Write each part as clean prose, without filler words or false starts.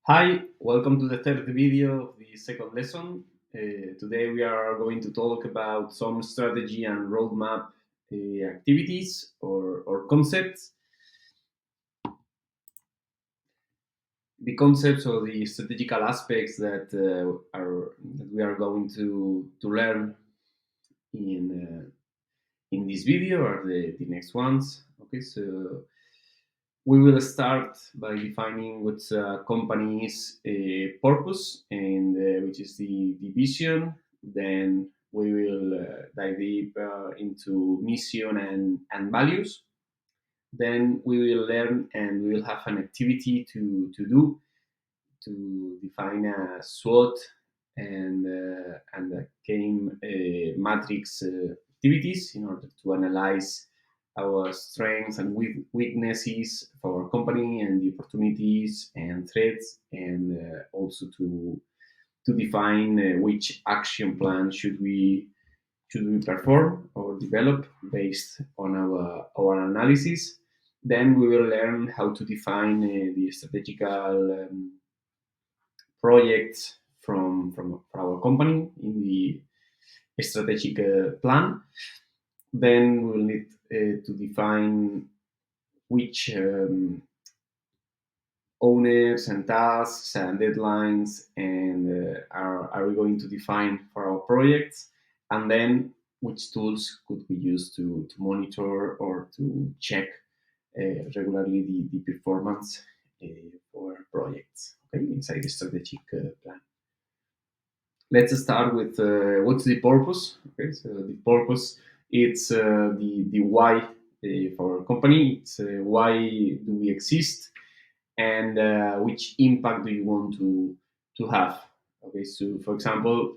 Hi, welcome to the third video of the second lesson. Today we are going to talk about some strategy and roadmap activities or concepts. The concepts or the strategical aspects that we are going to learn in in this video are the next ones. Okay, so we will start by defining what's a company's purpose and which is the vision. Then we will dive deep into mission and values. Then we will learn and we will have an activity to do to define a SWOT and a game matrix activities in order to analyze our strengths and weaknesses of our company and the opportunities and threats, and also to define which action plan should we perform or develop based on our analysis. Then we will learn how to define the strategical projects from our company in the strategic plan. Then we will need to define which owners and tasks and deadlines and are we going to define for our projects, and then which tools could we use to monitor or to check regularly the performance for projects, okay, inside the strategic plan. Let's start with what's the purpose. Okay, so the purpose, it's the why for our company. It's why do we exist, and which impact do you want to have. Okay, so for example,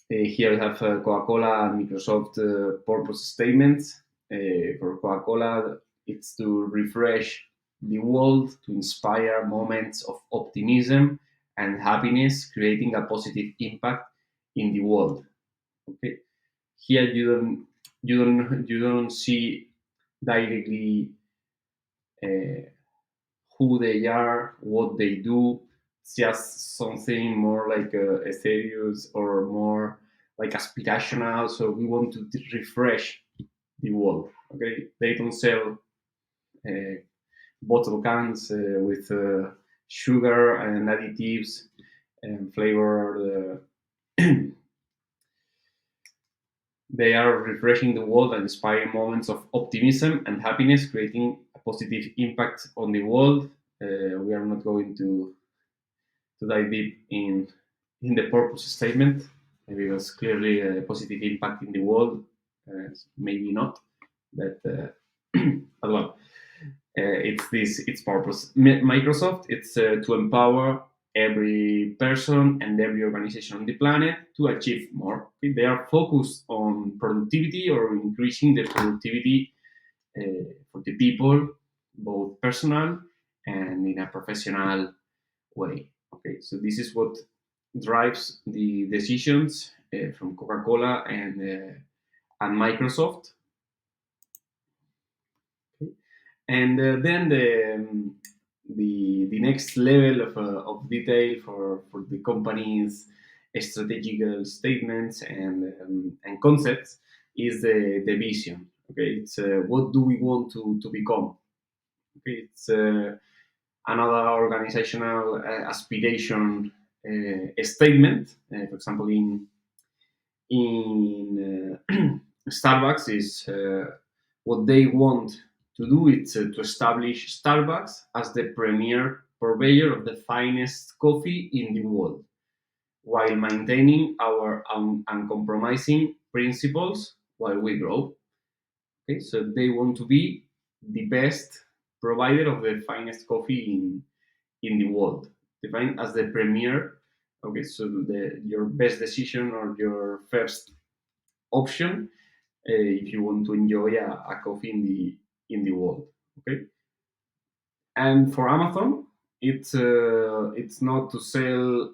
here we have Coca-Cola and Microsoft purpose statements. For Coca-Cola, it's to refresh the world, to inspire moments of optimism and happiness, creating a positive impact in the world. Okay, here you don't see directly uh, who they are, what they do. It's just something more like a serious or more like aspirational. So we want to refresh the world. Okay, they don't sell uh, bottle cans with sugar and additives and flavor. They are refreshing the world and inspiring moments of optimism and happiness, creating a positive impact on the world. We are not going to dive deep in the purpose statement because clearly a positive impact in the world, maybe not, but but well, it's purpose. Microsoft, it's to empower every person and every organization on the planet to achieve more. Okay, they are focused on productivity or increasing the productivity for the people, both personal and in a professional way. Okay, so this is what drives the decisions from Coca-Cola and Microsoft. Okay. And then the next level of detail for the company's strategical statements and concepts is the vision. Okay, it's what do we want to become. Okay, it's another organizational aspiration statement. For example, in Starbucks is what they want to do. It's to establish Starbucks as the premier purveyor of the finest coffee in the world, while maintaining our uncompromising principles while we grow. Okay, so they want to be the best provider of the finest coffee in the world, defined as the premier. Okay, so your best decision or your first option if you want to enjoy a coffee in the world. Okay, and for Amazon, it's not to sell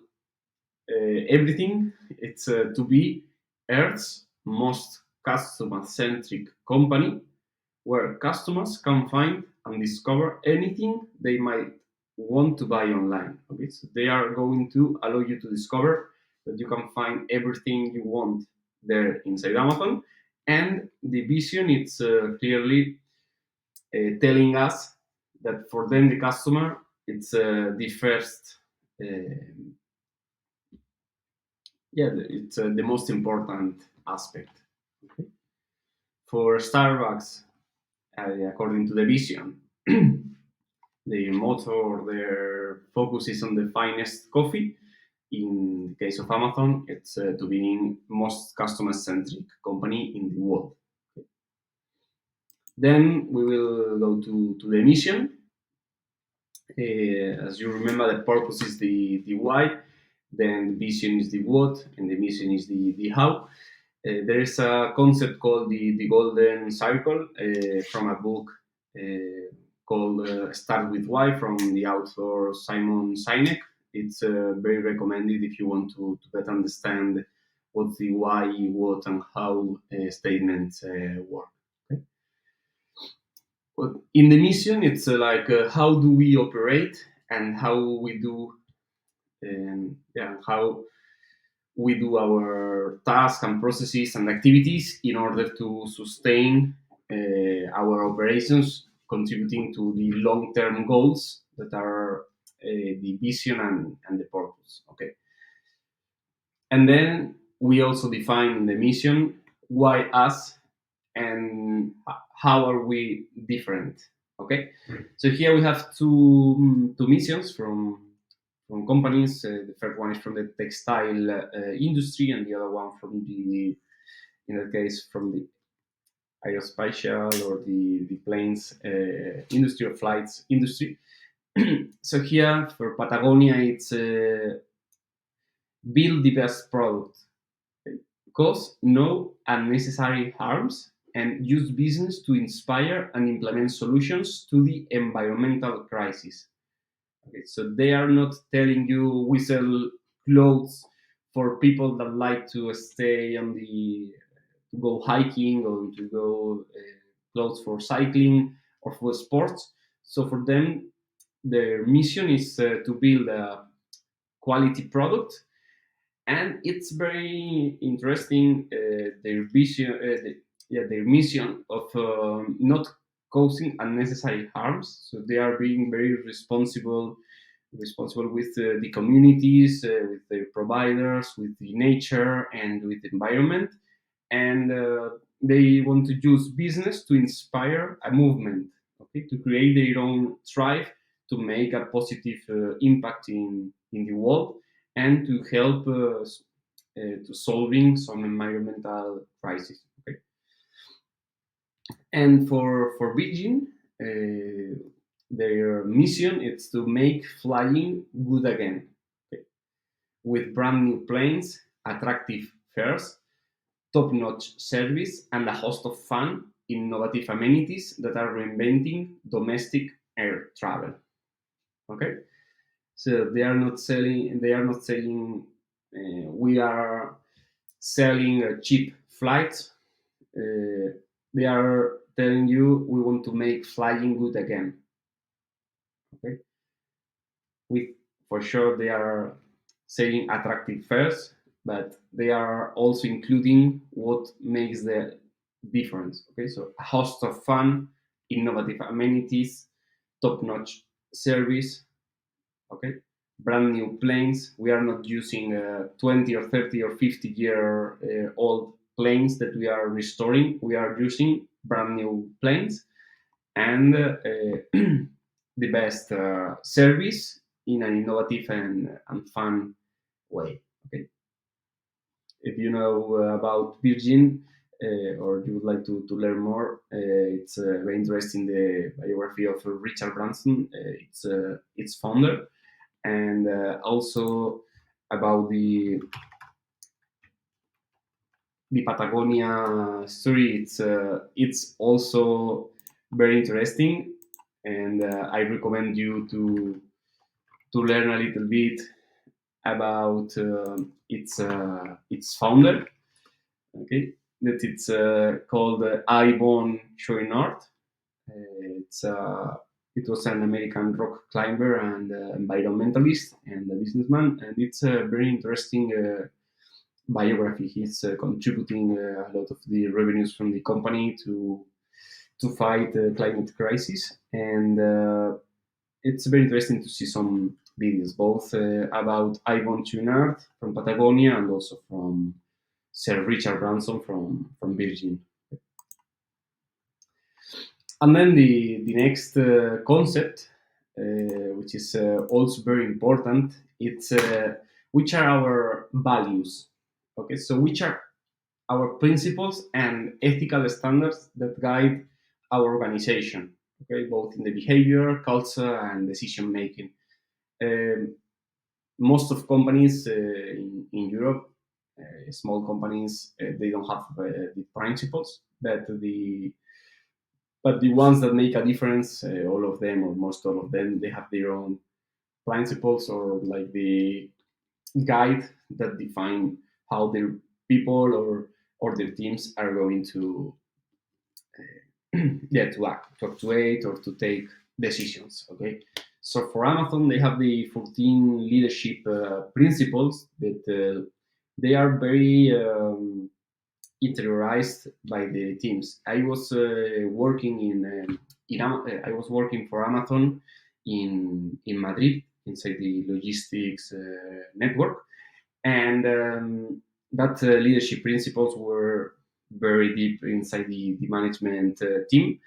everything. It's to be Earth's most customer-centric company, where customers can find and discover anything they might want to buy online. Okay, so they are going to allow you to discover that you can find everything you want there inside Amazon, and the vision it's clearly telling us that for them the customer it's the first yeah it's the most important aspect. Okay. For Starbucks, according to the vision, their motto or their focus is on the finest coffee. In the case of Amazon, it's to being most customer-centric company in the world. Then we will go to the mission. As you remember, the purpose is the why, then the vision is the what, and the mission is the how. There is a concept called the golden circle from a book called Start with Why from the author Simon Sinek. It's very recommended if you want to better understand what the why, what, and how statements work. Okay? But in the mission, it's like how do we operate and how we do, yeah, how we do our tasks and processes and activities in order to sustain our operations, contributing to the long-term goals that are the vision and the purpose. Okay, and then we also define the mission, why us, and how are we different. Okay, so here we have two missions from companies. The first one is from the textile industry, and the other one from the, in that case, from the aerospatial or the planes industry or flights industry. So here for Patagonia, it's build the best product, cause no unnecessary harms, and use business to inspire and implement solutions to the environmental crisis. Okay, so they are not telling you we sell clothes for people that like to stay on the to go hiking or to go clothes for cycling or for sports. So for them, their mission is to build a quality product, and it's very interesting their vision, yeah, their mission of not causing unnecessary harms. So they are being very responsible with the communities, with their providers, with the nature, and with the environment. And they want to use business to inspire a movement, okay, to create their own tribe, to make a positive impact in the world, and to help to solving some environmental crisis. Okay, and for Virgin, their mission is to make flying good again, okay, with brand new planes, attractive fares, top-notch service, and a host of fun, innovative amenities that are reinventing domestic air travel. Okay, so they are not selling. They are not saying we are selling cheap flights. They are telling you we want to make flying good again. Okay, with for sure they are saying attractive fares, but they are also including what makes the difference. Okay, so a host of fun, innovative amenities, top-notch service. Okay, brand new planes. We are not using 20 or 30 or 50-year old planes that we are restoring. We are using brand new planes, and the best service in an innovative and fun way. Okay, if you know about Virgin or you would like to learn more, it's very interesting the biography of Richard Branson. It's its founder, and also about the Patagonia story. It's also very interesting, and I recommend you to learn a little bit about its founder. Okay, that it's called Yvon Chouinard. It's It was an American rock climber and environmentalist and a businessman, and it's a very interesting biography. He's contributing a lot of the revenues from the company to fight the climate crisis, and it's very interesting to see some videos both about Ivan Chouinard from Patagonia and also from Sir Richard Branson from Virgin. And then the next concept, which is also very important, it's which are our values. Okay, so which are our principles and ethical standards that guide our organization. Okay, both in the behavior, culture, and decision making. Um, Most of companies in Europe, small companies, they don't have the principles, but the ones that make a difference, all of them or most all of them, they have their own principles or like the guide that define how their people or their teams are going to yeah to act, to actuate, or to take decisions. Okay, so for Amazon, they have the 14 leadership principles that they are very interiorized by the teams. I was working I was working for Amazon in Madrid inside the logistics network, and that leadership principles were very deep inside the management team,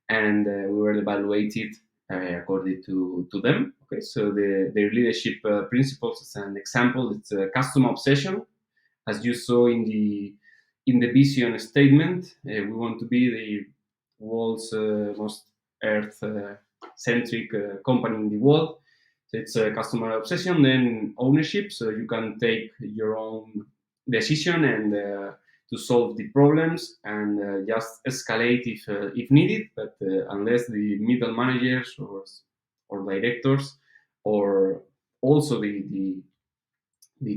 and we were evaluated according to them. Okay, so their leadership principles, as an example, it's customer obsession, as you saw in the vision statement. We want to be the world's most earth centric company in the world. So it's a customer obsession, then ownership, so you can take your own decision and to solve the problems and just escalate if needed. But unless the middle managers or directors or also the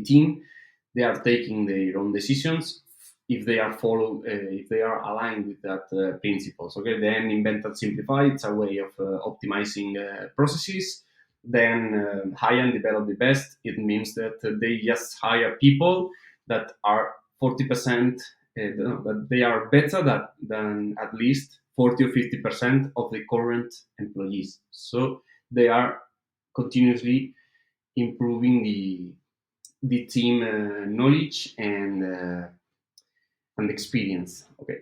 team, they are taking their own decisions if they are if they are aligned with that principles. Okay, then invent and simplify. It's a way of optimizing processes. Then hire and develop the best. It means that they just hire people that are 40%. That they are better than at least 40 or 50% of the current employees. So they are continuously improving the team knowledge and experience. Okay.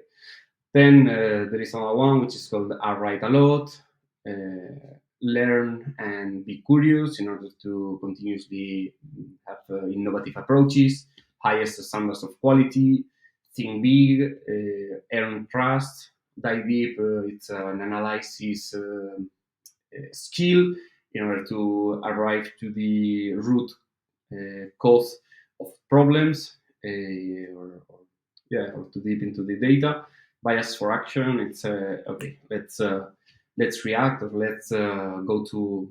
Then there is another one which is called I write a lot, learn and be curious in order to continuously have innovative approaches, highest standards of quality, think big, earn trust, dive deep. It's an analysis skill in order to arrive to the root cause of problems, or yeah, or too deep into the data. Bias for action. It's okay. Let's react, or let's go to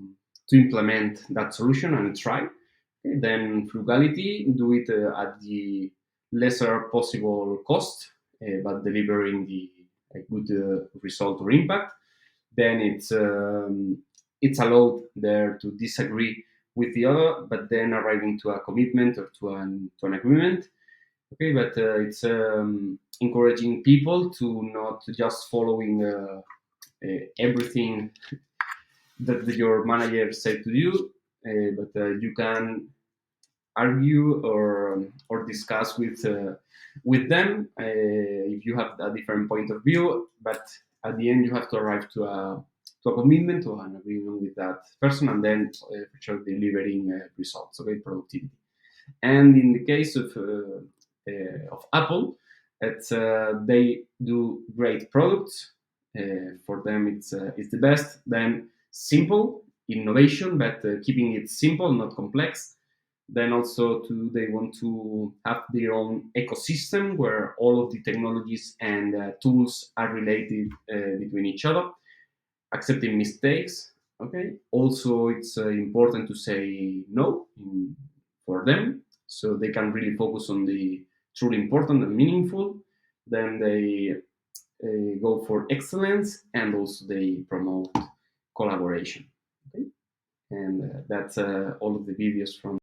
implement that solution and try. Okay, then frugality. Do it at the lesser possible cost, but delivering the a good result or impact. Then it's allowed there to disagree with the other, but then arriving to a commitment or to an agreement. Okay, but it's encouraging people to not just following everything that your manager said to you, but you can argue or discuss with them if you have a different point of view. But at the end, you have to arrive to a commitment, to an agreement with that person, and then for sure delivering results. Okay, productivity. And in the case of Apple, it's they do great products. For them, it's the best. Then simple innovation, but keeping it simple, not complex. Then also they want to have their own ecosystem where all of the technologies and tools are related between each other, accepting mistakes. Okay. Also, it's important to say no for them, so they can really focus on the truly important and meaningful. Then they go for excellence, and also they promote collaboration. Okay? And that's all of the videos from